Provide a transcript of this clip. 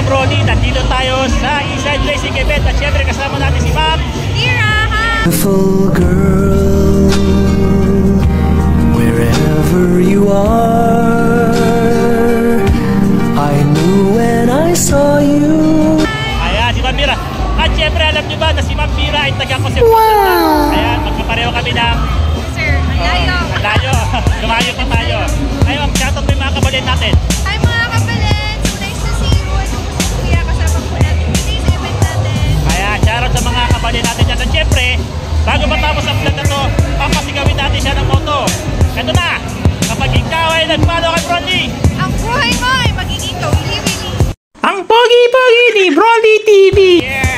Brody, nandito tayo sa Eastside Racing Event at syempre kasama natin si Ma'am Mira. Beautiful girl, wherever you are, I knew when I saw you. Ayan, si Ma'am Mira. At syempre alam nyo ba na si Ma'am Mira ay taga-Concepcion. Wow. Ayan, magkapareho kami ng Sir, ang layo. Ang layo. Lumayo pa tayo. Ayun, Ma'am, shoutout mo yung mga kabalin natin. Hi mga kapalit. So nice to see you. Ano po si Kuya kasama po natin today's event natin. Ayan, shoutout sa mga kabalin natin dyan. At syempre, bago matapos ang vlog na to, papasigawin natin siya ng moto. Ito na, kapag ikaw ay nag-follow kay Brody, Ang buhay mo ay magiging totally. ang pogi-pogi ni Brody TV! Yeah!